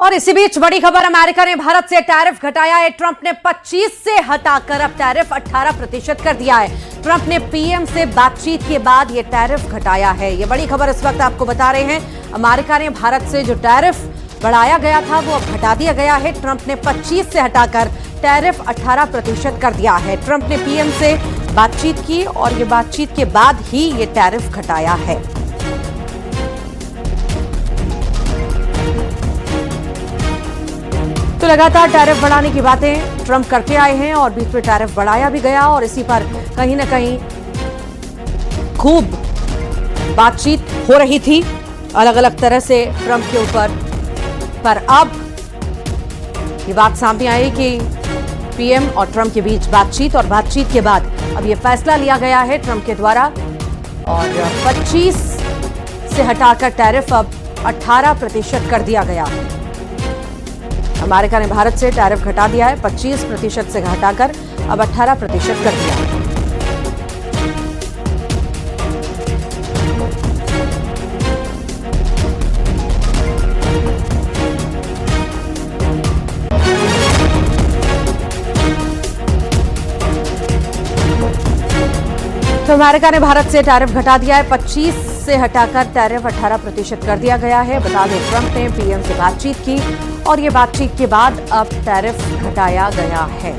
और इसी बीच बड़ी खबर, अमेरिका ने भारत से टैरिफ घटाया है। ट्रंप ने 25 से हटाकर अब टैरिफ 18% कर दिया है। ट्रंप ने पीएम से बातचीत के बाद यह टैरिफ घटाया है। यह बड़ी खबर इस वक्त आपको बता रहे हैं। अमेरिका ने भारत से जो टैरिफ बढ़ाया गया था वो अब घटा दिया गया है। ट्रंप ने 25 से हटाकर टैरिफ 18% कर दिया है। ट्रंप ने पीएम से बातचीत की और ये बातचीत के बाद ही ये टैरिफ घटाया है। तो लगातार टैरिफ बढ़ाने की बातें ट्रंप करते आए हैं और बीच में टैरिफ बढ़ाया भी गया और इसी पर कहीं ना कहीं खूब बातचीत हो रही थी अलग अलग तरह से ट्रंप के ऊपर। पर अब ये बात सामने आई कि पीएम और ट्रंप के बीच बातचीत और बातचीत के बाद अब ये फैसला लिया गया है ट्रंप के द्वारा और 25 से हटाकर टैरिफ अब 18% कर दिया गया। अमेरिका ने भारत से टैरिफ घटा दिया है, 25% से घटाकर अब 18% कर दिया है। तो अमेरिका ने भारत से टैरिफ घटा दिया है, 25 से हटाकर टैरिफ 18% कर दिया गया है। बता दें, ट्रंप ने पीएम से बातचीत की और ये बातचीत के बाद अब टैरिफ घटाया गया है।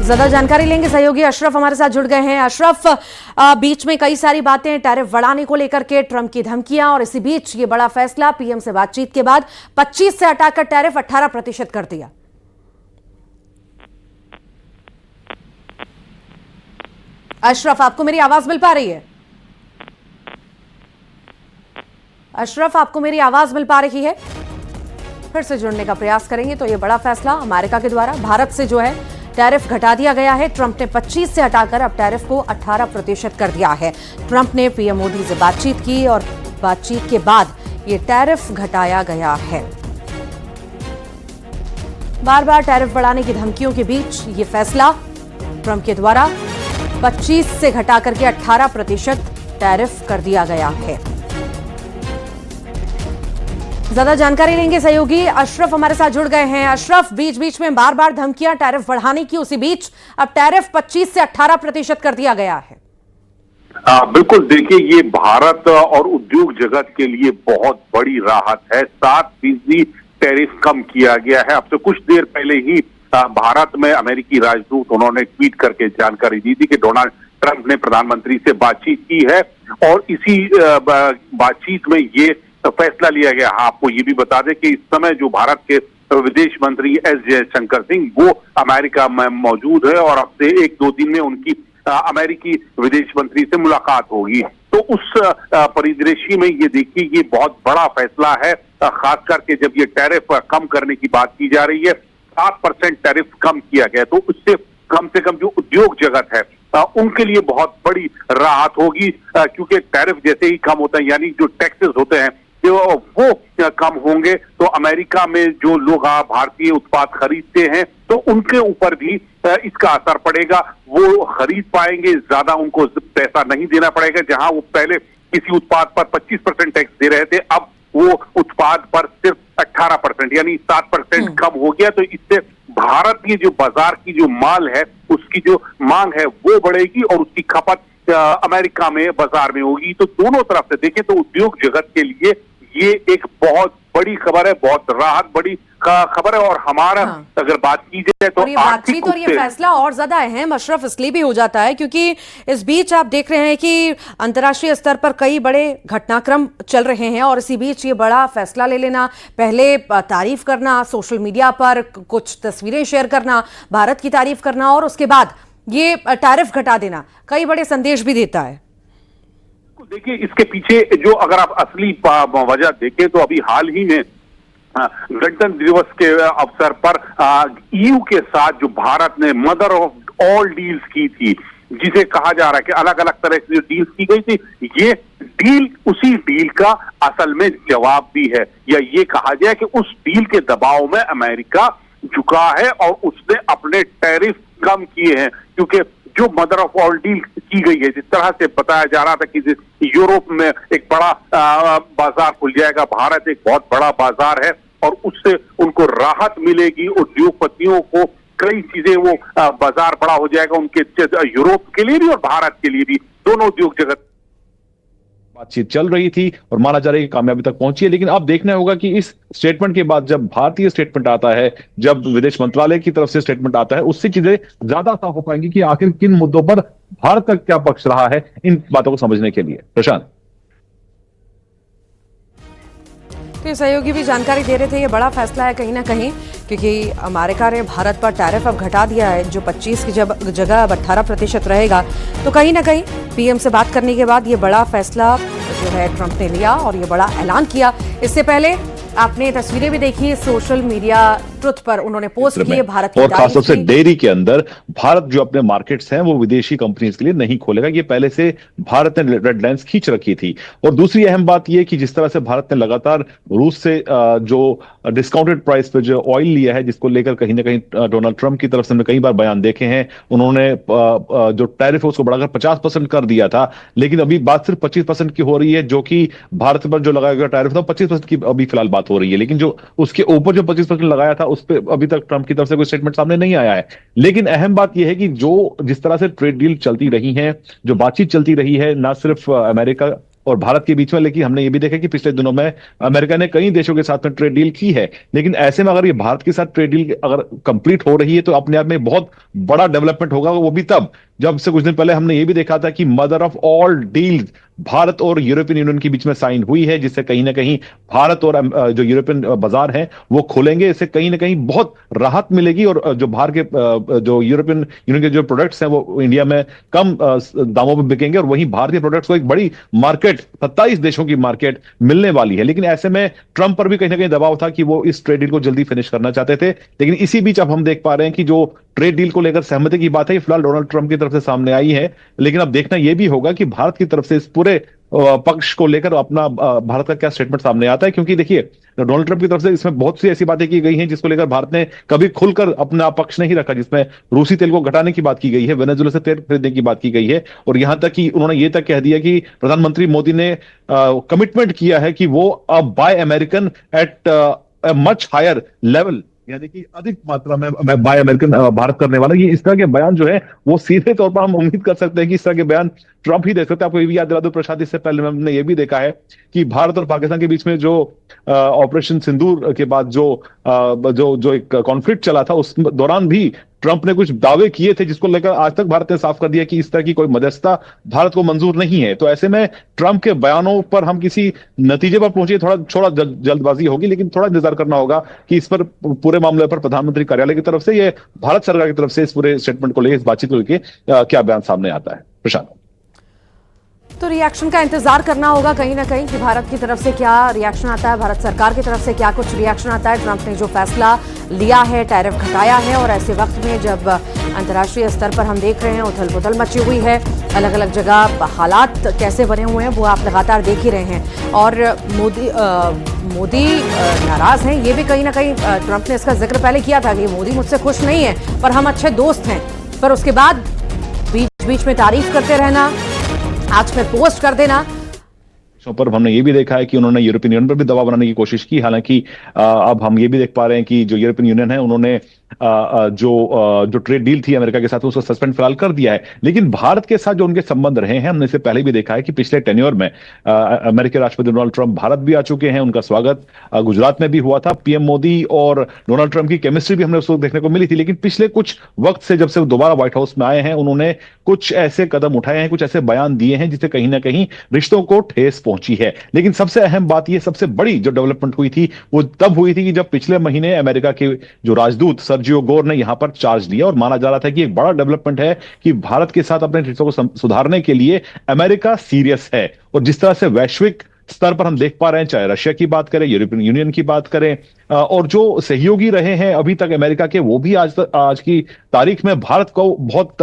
ज्यादा जानकारी लेंगे, सहयोगी अशरफ हमारे साथ जुड़ गए हैं। अशरफ, बीच में कई सारी बातें टैरिफ बढ़ाने को लेकर के, ट्रंप की धमकियां और इसी बीच ये बड़ा फैसला पीएम से बातचीत के बाद 25 से हटाकर टैरिफ 18% कर दिया। अशरफ, आपको मेरी आवाज मिल पा रही है? अशरफ, आपको मेरी आवाज मिल पा रही है? फिर से जुड़ने का प्रयास करेंगे। तो ये बड़ा फैसला अमेरिका के द्वारा भारत से जो है टैरिफ घटा दिया गया है। ट्रंप ने 25 से हटाकर अब टैरिफ को 18% कर दिया है। ट्रंप ने पीएम मोदी से बातचीत की और बातचीत के बाद ये टैरिफ घटाया गया है। बार बार टैरिफ बढ़ाने की धमकियों के बीच ये फैसला ट्रंप के द्वारा 25 से घटाकर के 18% टैरिफ कर दिया गया है। ज्यादा जानकारी लेंगे, सहयोगी अशरफ हमारे साथ जुड़ गए हैं। अशरफ, बीच बीच में बार बार धमकियां टैरिफ बढ़ाने की, उसी बीच अब टैरिफ 25 से 18% कर दिया गया है। बिल्कुल, देखिए, ये भारत और उद्योग जगत के लिए बहुत बड़ी राहत है। 7% टैरिफ कम किया गया है। अब से कुछ देर पहले ही भारत में अमेरिकी राजदूत उन्होंने ट्वीट करके जानकारी दी थी कि डोनाल्ड ट्रंप ने प्रधानमंत्री से बातचीत की है और इसी बातचीत में ये फैसला लिया गया। आपको ये भी बता दें कि इस समय जो भारत के विदेश मंत्री एस जयशंकर सिंह वो अमेरिका में मौजूद है और अब से 1-2 दिन में उनकी अमेरिकी विदेश मंत्री से मुलाकात होगी। तो उस परिदृश्य में ये देखिए, ये बहुत बड़ा फैसला है, खास करके जब ये टैरिफ कम करने की बात की जा रही है। 7% टैरिफ कम किया गया, तो उससे कम से कम जो उद्योग जगत है उनके लिए बहुत बड़ी राहत होगी, क्योंकि टैरिफ जैसे ही कम होता है, यानी जो टैक्सेस होते हैं वो कम होंगे, तो अमेरिका में जो लोग भारतीय उत्पाद खरीदते हैं तो उनके ऊपर भी इसका असर पड़ेगा। वो खरीद पाएंगे, ज्यादा उनको पैसा नहीं देना पड़ेगा। जहां वो पहले किसी उत्पाद पर 25% टैक्स दे रहे थे, अब वो उत्पाद पर सिर्फ 18% यानी 7% कम हो गया। तो इससे भारत की जो बाजार की जो माल है उसकी जो मांग है वो बढ़ेगी और उसकी खपत अमेरिका में बाजार में होगी। तो दोनों तरफ से देखें तो उद्योग जगत के लिए ये एक बहुत बड़ी खबर है, बहुत राहत बड़ी खबर है। और हमारा अगर बात की जाए तो ये बातचीत और ये फैसला और ज्यादा अहम अशरफ इसलिए भी हो जाता है क्योंकि इस बीच आप देख रहे हैं कि अंतर्राष्ट्रीय स्तर पर कई बड़े घटनाक्रम चल रहे हैं और इसी बीच ये बड़ा फैसला ले लेना, पहले तारीफ करना, सोशल मीडिया पर कुछ तस्वीरें शेयर करना, भारत की तारीफ करना और उसके बाद ये टैरिफ घटा देना कई बड़े संदेश भी देता है। देखिए, इसके पीछे जो अगर आप असली वजह देखें तो अभी हाल ही में गणतंत्र दिवस के अवसर पर ईयू के साथ जो भारत ने मदर ऑफ ऑल डील्स की थी, जिसे कहा जा रहा है कि अलग अलग तरह की जो डील्स की गई थी, ये डील उसी डील का असल में जवाब भी है, या ये कहा जाए कि उस डील के दबाव में अमेरिका झुका है और उसने अपने टैरिफ कम किए हैं। क्योंकि जो मदर ऑफ ऑल डील की गई है, जिस तरह से बताया जा रहा था कि यूरोप में एक बड़ा बाजार खुल जाएगा, भारत एक बहुत बड़ा बाजार है और उससे उनको राहत मिलेगी, उद्योगपतियों को कई चीजें, वो बाजार बड़ा हो जाएगा उनके, यूरोप के लिए भी और भारत के लिए भी, दोनों उद्योग जगत। बातचीत चल रही थी और माना जा रहा है कि कामयाबी तक पहुंची है, लेकिन अब देखना होगा कि इस स्टेटमेंट के बाद जब भारतीय स्टेटमेंट आता है, जब विदेश मंत्रालय की तरफ से स्टेटमेंट आता है, उससे चीजें ज्यादा साफ हो पाएंगी कि आखिर किन मुद्दों पर भारत का क्या पक्ष रहा है इन बातों को समझने के लिए। प्रशांत, तो सहयोगी भी जानकारी दे रहे थे, ये बड़ा फैसला है कहीं ना कहीं, क्योंकि अमेरिका ने भारत पर टैरिफ अब घटा दिया है, जो 25 की जगह अब 18% रहेगा। तो कहीं ना कहीं पीएम से बात करने के बाद ये बड़ा फैसला जो है ट्रंप ने लिया और ये बड़ा ऐलान किया। इससे पहले आपने तस्वीरें भी देखी सोशल मीडिया ट्रुथ पर, उन्होंने पोस्ट किए भारत की, और खासतौर से डेयरी के अंदर भारत जो अपने मार्केट्स हैं वो विदेशी कंपनीज के लिए नहीं खोलेगा, ये पहले से भारत ने रेड लाइंस खींच रखी थी। और दूसरी अहम बात ये कि जिस तरह से भारत ने लगातार रूस से जो डिस्काउंटेड प्राइस पे जो ऑयल लिया है, जिसको लेकर कहीं ना कहीं डोनाल्ड ट्रंप की तरफ से हमने कई बार बयान देखे हैं, उन्होंने जो टैरिफ है उसको बढ़ाकर 50% कर दिया था, लेकिन अभी बात सिर्फ 25% की हो रही है, जो कि भारत पर जो लगाया गया टैरिफ था 25% की अभी फिलहाल बात हो रही है, लेकिन जो उसके ऊपर जो 25% लगाया था उस पर अभी तक ट्रंप की तरफ से कोई स्टेटमेंट सामने नहीं आया है। लेकिन अहम बात यह है कि जो जिस तरह से ट्रेड डील चलती रही है, जो बातचीत चलती रही है, ना सिर्फ अमेरिका और भारत के बीच में, लेकिन हमने ये भी देखा कि पिछले दिनों में अमेरिका ने कई देशों के साथ में ट्रेड डील की है, लेकिन ऐसे में अगर ये भारत के साथ ट्रेड डील अगर कंप्लीट हो रही है तो अपने आप में बहुत बड़ा डेवलपमेंट होगा, वो भी तब जब से कुछ दिन पहले हमने ये भी देखा था कि mother of all deals Bharat और यूरोपियन यूनियन के बीच में साइन हुई है, जिससे कहीं ना कहीं भारत और जो यूरोपियन बाजार हैं वो खोलेंगे, इससे कहीं ना कहीं बहुत राहत मिलेगी और जो बाहर के जो यूरोपियन यूनियन के जो प्रोडक्ट्स हैं वो इंडिया में कम दामों पर बिकेंगे और वहीं भारतीय प्रोडक्ट्स को एक बड़ी मार्केट, 27 देशों की मार्केट मिलने वाली है। लेकिन ऐसे में ट्रंप पर भी कहीं ना कहीं दबाव था कि वो इस ट्रेड डील को जल्दी फिनिश करना चाहते थे, लेकिन इसी बीच अब हम देख पा रहे हैं कि जो ट्रेड डील को लेकर सहमति की बात है फिलहाल डोनाल्ड ट्रंप की तरफ से सामने आई है, लेकिन अब देखना यह भी होगा कि भारत की तरफ से इस पूरे पक्ष को लेकर अपना भारत का क्या स्टेटमेंट सामने आता है, क्योंकि देखिए डोनाल्ड ट्रंप की तरफ से इसमें बहुत सी ऐसी बातें की गई हैं जिसको लेकर भारत ने कभी खुलकर अपना पक्ष नहीं रखा, जिसमें रूसी तेल को घटाने की बात की गई है, वेनेजुएला से तेल खरीदने की बात की गई है और यहां तक कि उन्होंने ये तक कह दिया कि प्रधानमंत्री मोदी ने कमिटमेंट किया है कि वो अब by American at much higher level, यानी कि अधिक मात्रा में बाय अमेरिकन भारत करने वाला। ये इस तरह के बयान जो है वो सीधे तौर पर हम उम्मीद कर सकते हैं कि इस तरह के बयान ट्रंप ही दे सकते हैं। आपको ये भी याद दिला दो प्रशांत, इससे पहले हमने ये भी देखा है कि भारत और पाकिस्तान के बीच में जो ऑपरेशन सिंदूर के बाद जो एक कॉन्फ्लिक्ट चला था उस दौरान भी ट्रंप ने कुछ दावे किए थे, जिसको लेकर आज तक भारत ने साफ कर दिया कि इस तरह की कोई मध्यस्थता भारत को मंजूर नहीं है। तो ऐसे में ट्रंप के बयानों पर हम किसी नतीजे पर पहुंचे थोड़ा जल्दबाजी होगी, लेकिन थोड़ा इंतजार करना होगा कि इस पर पूरे मामले पर प्रधानमंत्री कार्यालय की तरफ से, ये भारत सरकार की तरफ से इस पूरे स्टेटमेंट को लेकर, इस बातचीत को लेकर क्या बयान सामने आता है। प्रशांत, तो रिएक्शन का इंतजार करना होगा कहीं ना कहीं कि भारत की तरफ से क्या रिएक्शन आता है, भारत सरकार की तरफ से क्या कुछ रिएक्शन आता है। ट्रंप ने जो फैसला लिया है, टैरिफ घटाया है, और ऐसे वक्त में जब अंतर्राष्ट्रीय स्तर पर हम देख रहे हैं उथल पुथल मची हुई है, अलग अलग जगह हालात कैसे बने हुए हैं वो आप लगातार देख ही रहे हैं। और मोदी नाराज हैं, ये भी कहीं ना कहीं ट्रंप ने इसका जिक्र पहले किया था कि मोदी मुझसे खुश नहीं है पर हम अच्छे दोस्त हैं, पर उसके बाद बीच बीच में तारीफ करते रहना, आज में पोस्ट कर देना। पर हमने ये भी देखा है कि उन्होंने यूरोपियन यूनियन पर भी दबाव बनाने की कोशिश की, हालांकि अब हम ये भी देख पा रहे हैं कि जो यूरोपियन यूनियन है उन्होंने जो ट्रेड डील थी अमेरिका के साथ उसको सस्पेंड फिलहाल कर दिया है। लेकिन भारत के साथ जो उनके संबंध रहे हैं, हमने इसे पहले भी देखा है कि पिछले टेन्योर में अमेरिकी राष्ट्रपति डोनाल्ड ट्रंप भारत भी आ चुके हैं, उनका स्वागत गुजरात में भी हुआ था। पीएम मोदी और डोनाल्ड ट्रंप की केमिस्ट्री भी हमने उसको देखने को मिली थी, लेकिन पिछले कुछ वक्त से जब से वो दोबारा व्हाइट हाउस में आए हैं उन्होंने कुछ ऐसे कदम उठाए हैं, कुछ ऐसे बयान दिए हैं जिससे कहीं ना कहीं रिश्तों को ठेस पहुंची है। लेकिन सबसे अहम बात, ये सबसे बड़ी जो डेवलपमेंट हुई थी वो तब हुई थी कि जब पिछले महीने अमेरिका के जो राजदूत सर्जियो गोर ने यहां पर चार्ज लिया और माना जा रहा था कि एक बड़ा डेवलपमेंट है कि भारत के साथ अपने रिश्तों को सुधारने के लिए अमेरिका सीरियस है। और जिस तरह से वैश्विक स्तर पर हम देख पा रहे हैं, चाहे रशिया की बात करें, यूरोपियन यूनियन की बात करें, और जो सहयोगी रहे हैं अभी तक अमेरिका के, वो भी आज की तारीख में भारत को बहुत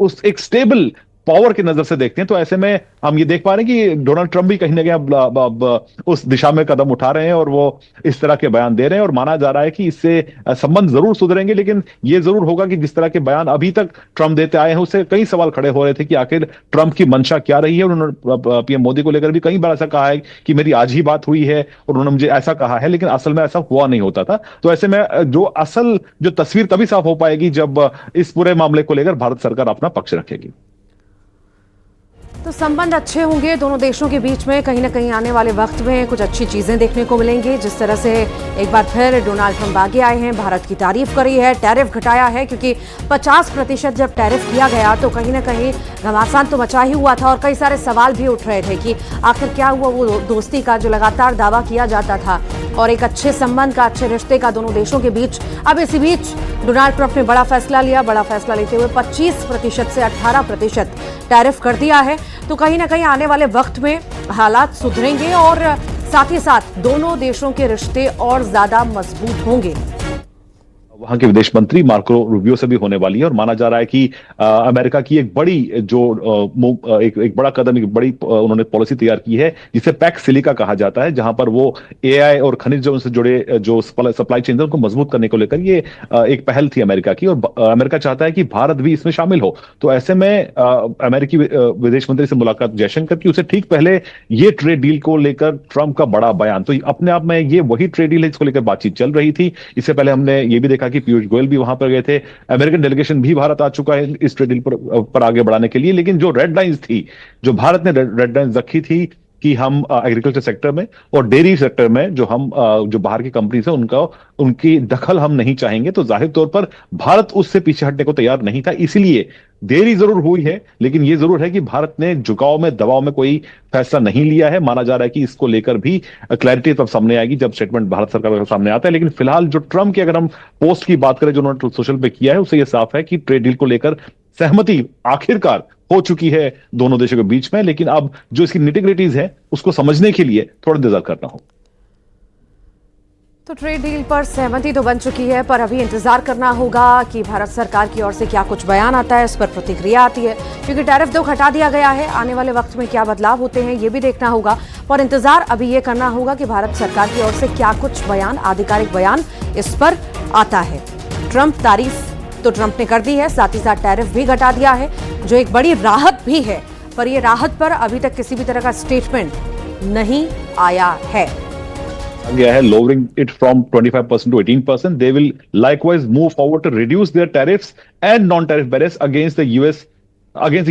उस एक स्टेबल पावर की नजर से देखते हैं तो ऐसे में हम ये देख पा रहे हैं कि डोनाल्ड ट्रंप भी कहीं ना कहीं अब उस दिशा में कदम उठा रहे हैं और वो इस तरह के बयान दे रहे हैं और माना जा रहा है कि इससे संबंध जरूर सुधरेंगे, लेकिन ये जरूर होगा कि जिस तरह के बयान अभी तक ट्रंप देते आए हैं उससे कई सवाल खड़े हो रहे थे कि आखिर ट्रंप की मंशा क्या रही है। उन्होंने पीएम मोदी को लेकर भी कई बार ऐसा कहा है कि मेरी आज ही बात हुई है और उन्होंने मुझे ऐसा कहा है, लेकिन असल में ऐसा हुआ नहीं होता था। तो ऐसे में जो तस्वीर तभी साफ हो पाएगी जब इस पूरे मामले को लेकर भारत सरकार अपना पक्ष रखेगी। तो संबंध अच्छे होंगे दोनों देशों के बीच में, कहीं ना कहीं आने वाले वक्त में कुछ अच्छी चीजें देखने को मिलेंगी। जिस तरह से एक बार फिर डोनाल्ड ट्रंप आगे आए हैं, भारत की तारीफ करी है, टैरिफ घटाया है, क्योंकि 50% जब टैरिफ किया गया तो कहीं ना कहीं घमासान तो मचा ही हुआ था और कई सारे सवाल भी उठ रहे थे कि आखिर क्या हुआ वो दोस्ती का जो लगातार दावा किया जाता था और एक अच्छे संबंध का, अच्छे रिश्ते का दोनों देशों के बीच। अब इसी बीच डोनाल्ड ट्रंप ने बड़ा फैसला लिया, बड़ा फैसला लेते हुए 25% से 18% टैरिफ कर दिया है। तो कहीं ना कहीं आने वाले वक्त में हालात सुधरेंगे और साथ ही साथ दोनों देशों के रिश्ते और ज्यादा मजबूत होंगे। वहां के विदेश मंत्री मार्को रूबियो से भी होने वाली है और माना जा रहा है कि अमेरिका की एक बड़ी एक बड़ा कदम, एक बड़ी उन्होंने पॉलिसी तैयार की है जिसे पैक्स सिलिका कहा जाता है, जहां पर वो एआई और खनिजों से जुड़े जो सप्लाई चेन उनको मजबूत करने को लेकर ये एक पहल थी अमेरिका की और अमेरिका चाहता है कि भारत भी इसमें शामिल हो। तो ऐसे में अमेरिकी विदेश मंत्री से मुलाकात जयशंकर की, उसे ठीक पहले ये ट्रेड डील को लेकर ट्रंप का बड़ा बयान, तो अपने आप में ये वही ट्रेड डील है जिसको लेकर बातचीत चल रही थी। इससे पहले हमने ये भी देखा कि पीयूष गोयल भी वहां पर गए थे, अमेरिकन डेलीगेशन भी भारत आ चुका है इस ट्रेड डील पर आगे बढ़ाने के लिए। लेकिन जो रेड लाइंस थी, जो भारत ने रेड लाइंस रखी थी कि हम एग्रीकल्चर सेक्टर में और डेयरी सेक्टर में जो बाहर की कंपनीज है उनकी दखल हम नहीं चाहेंगे, तो जाहिर तौर पर भारत उससे पीछे हटने को तैयार नहीं था। इसीलिए देरी जरूर हुई है, लेकिन यह जरूर है कि भारत ने झुकाव में दबाव में कोई फैसला नहीं लिया है। माना जा रहा है कि इसको लेकर भी क्लैरिटी तब सामने आएगी जब स्टेटमेंट भारत सरकार का सामने आता है। लेकिन फिलहाल जो ट्रंप की अगर हम पोस्ट की बात करें जो उन्होंने सोशल पे किया है, उससे यह साफ है कि ट्रेड डील को लेकर सहमति आखिरकार हो चुकी है दोनों देशों के बीच में। लेकिन अब जो इसकी निटिग्रिटीज है उसको समझने के लिए थोड़ा इंतजार करना होगा। तो ट्रेड डील पर सहमति तो बन चुकी है, पर अभी इंतजार करना होगा कि भारत सरकार की ओर से क्या कुछ बयान आता है, इस पर प्रतिक्रिया आती है, क्योंकि टैरिफ तो हटा दिया गया है। आने वाले वक्त में क्या बदलाव होते हैं ये भी देखना होगा, पर इंतजार अभी ये करना होगा कि भारत सरकार की ओर से क्या कुछ बयान, आधिकारिक बयान इस पर आता है। ट्रंप तारीफ तो ट्रंप ने कर दी है, साथ ही साथ टैरिफ भी घटा दिया है, जो एक बड़ी राहत भी है, पर यह राहत पर अभी तक किसी भी तरह का स्टेटमेंट नहीं आया है। गया है lowering it from 25% to 18%. They will likewise move forward to reduce their tariffs and non-tariff barriers against the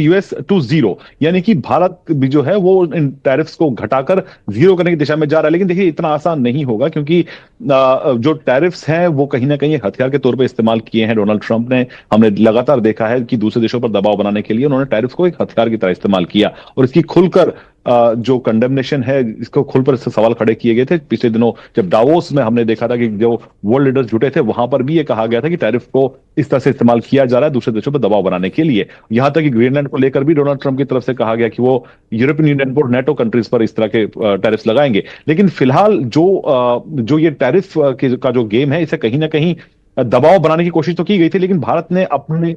US to zero. यानी कि भारत भी जो है वो इन टैरिफ्स को घटाकर जीरो करने की दिशा में जा रहा है। लेकिन देखिए इतना आसान नहीं होगा, क्योंकि जो टैरिफ्स हैं वो कहीं ना कहीं हथियार के तौर पे इस्तेमाल किए हैं डोनाल्ड ट्रंप ने। हमने लगातार देखा है कि दूसरे देशों पर दबाव बनाने के लिए उन्होंने टैरिफ्स को एक हथियार की तरह इस्तेमाल किया और इसकी खुलकर जो कंडेमनेशन है, इसको खुल पर सवाल खड़े किए गए थे। पिछले दिनों जब डावोस में हमने देखा था कि जो वर्ल्ड लीडर्स जुटे थे, वहां पर भी ये कहा गया था कि टैरिफ को इस तरह से इस्तेमाल किया जा रहा है दूसरे देशों पर दबाव बनाने के लिए। यहां तक कि ग्रीनलैंड को लेकर भी डोनाल्ड ट्रंप की तरफ से कहा गया कि वो यूरोपियन यूनियन और नेटो कंट्रीज पर इस तरह के टैरिफ्स लगाएंगे। लेकिन फिलहाल जो ये टैरिफ का जो गेम है, इसे कहीं ना कहीं दबाव बनाने की कोशिश तो की गई थी, लेकिन भारत ने अपने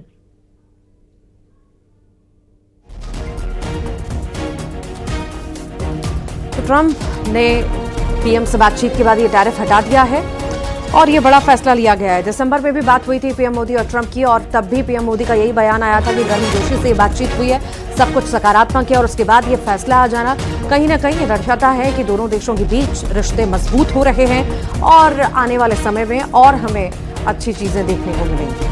ट्रंप ने पीएम से बातचीत के बाद ये टैरिफ हटा दिया है और ये बड़ा फैसला लिया गया है। दिसंबर में भी बात हुई थी पीएम मोदी और ट्रंप की, और तब भी पीएम मोदी का यही बयान आया था कि गर्मजोशी से बातचीत हुई है, सब कुछ सकारात्मक है, और उसके बाद ये फैसला आ जाना कहीं ना कहीं दर्शाता है कि दोनों देशों के बीच रिश्ते मजबूत हो रहे हैं और आने वाले समय में और हमें अच्छी चीजें देखने को मिलेंगी।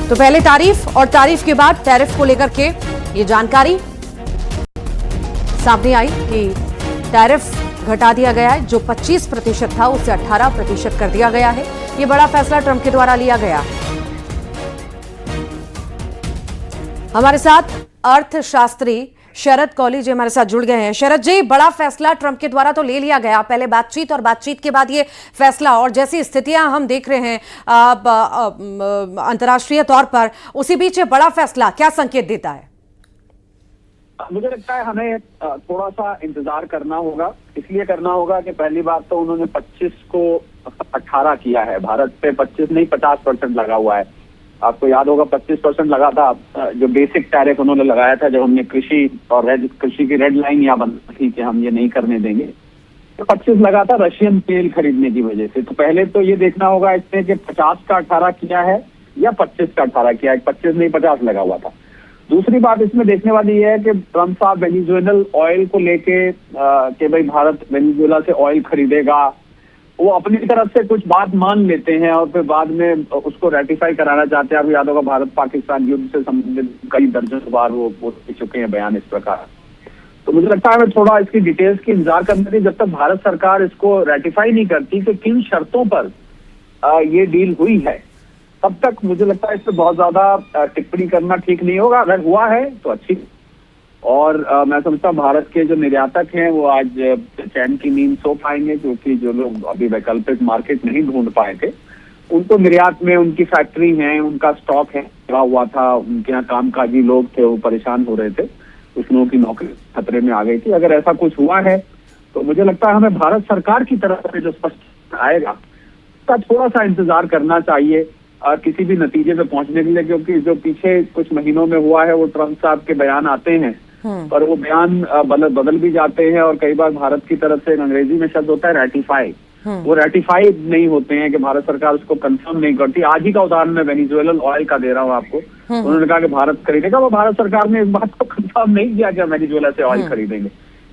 तो पहले तारीफ और तारीफ के बाद टैरिफ को लेकर के ये जानकारी सामने आई कि टैरिफ घटा दिया गया है, जो 25% था उसे 18% कर दिया गया है। ये बड़ा फैसला ट्रंप के द्वारा लिया गया। हमारे साथ अर्थशास्त्री शरद कौली जी हमारे साथ जुड़ गए हैं। शरद जी, बड़ा फैसला ट्रंप के द्वारा तो ले लिया गया, पहले बातचीत और बातचीत के बाद ये फैसला, और जैसी स्थितियां हम देख रहे हैं अंतर्राष्ट्रीय तौर पर, उसी बीच ये बड़ा फैसला क्या संकेत देता है? मुझे लगता है हमें थोड़ा सा इंतजार करना होगा। इसलिए करना होगा कि पहली बात तो उन्होंने 25 को 18 किया है, भारत पे 25 नहीं 50% लगा हुआ है। आपको याद होगा 25% लगा था, जो बेसिक टैरिफ उन्होंने लगाया था जब हमने कृषि और कृषि की रेड लाइन यहाँ बंद थी कि हम ये नहीं करने देंगे, तो 25 लगा था रशियन तेल खरीदने की वजह से। तो पहले तो ये देखना होगा इसने कि 50 का 18 किया है या 25 का 18 किया है। 25 नहीं 50 लगा हुआ था। दूसरी बात इसमें देखने वाली ये है कि ट्रम्प साहब वेनेजुएलन ऑयल को लेके कि भाई भारत वेनेजुएला से ऑयल खरीदेगा, वो अपनी तरफ से कुछ बात मान लेते हैं और फिर बाद में उसको रेटिफाई कराना चाहते हैं। आपको याद होगा भारत पाकिस्तान युद्ध से संबंधित कई दर्जन बार वो दे चुके हैं बयान इस प्रकार। तो मुझे लगता है हमें थोड़ा इसकी डिटेल्स की इंतजार करना चाहिए जब तक भारत सरकार इसको रेटिफाई नहीं करती कि किन शर्तों पर ये डील हुई है, तब तक मुझे लगता है इस पर बहुत ज्यादा टिप्पणी करना ठीक नहीं होगा। अगर हुआ है तो अच्छी, और मैं समझता हूँ भारत के जो निर्यातक हैं वो आज चैन की नींद सो पाएंगे, क्योंकि जो लोग अभी वैकल्पिक मार्केट नहीं ढूंढ पाए थे उनको निर्यात में उनकी फैक्ट्री है, उनका स्टॉक है लगा हुआ था, उनके यहाँ कामकाजी लोग थे वो परेशान हो रहे थे, कुछ लोगों की नौकरी खतरे में आ गई थी। अगर ऐसा कुछ हुआ है तो मुझे लगता है हमें भारत सरकार की तरफ से जो स्पष्ट आएगा उसका थोड़ा सा इंतजार करना चाहिए किसी भी नतीजे पे पहुंचने के लिए, क्योंकि जो पीछे कुछ महीनों में हुआ है वो ट्रम्प साहब के बयान आते हैं पर वो बयान बदल भी जाते हैं, और कई बार भारत की तरफ से अंग्रेजी में शब्द होता है रैटिफाई, वो रैटिफाई नहीं होते हैं कि भारत सरकार उसको कंफर्म नहीं करती। आज ही का उदाहरण मैं वेनेजुएलन ऑयल का दे रहा हूँ आपको। उन्होंने कहा कि भारत खरीदेगा, वो भारत सरकार ने इस बात को कंफर्म नहीं किया कि वेनेजुएला से ऑयल खरीदेंगे।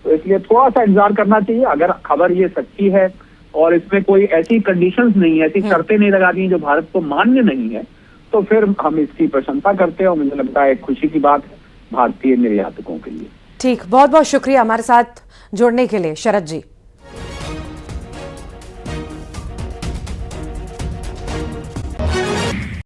तो इसलिए थोड़ा सा इंतजार करना चाहिए। अगर खबर ये सच्ची है और इसमें कोई ऐसी कंडीशंस नहीं है, ऐसी शर्तें नहीं लगा दी जो भारत को मान्य नहीं है, तो फिर हम इसकी प्रशंसा करते हैं और मुझे लगता है एक खुशी की बात है भारतीय निर्यातकों के लिए। ठीक, बहुत बहुत शुक्रिया हमारे साथ जुड़ने के लिए शरद जी।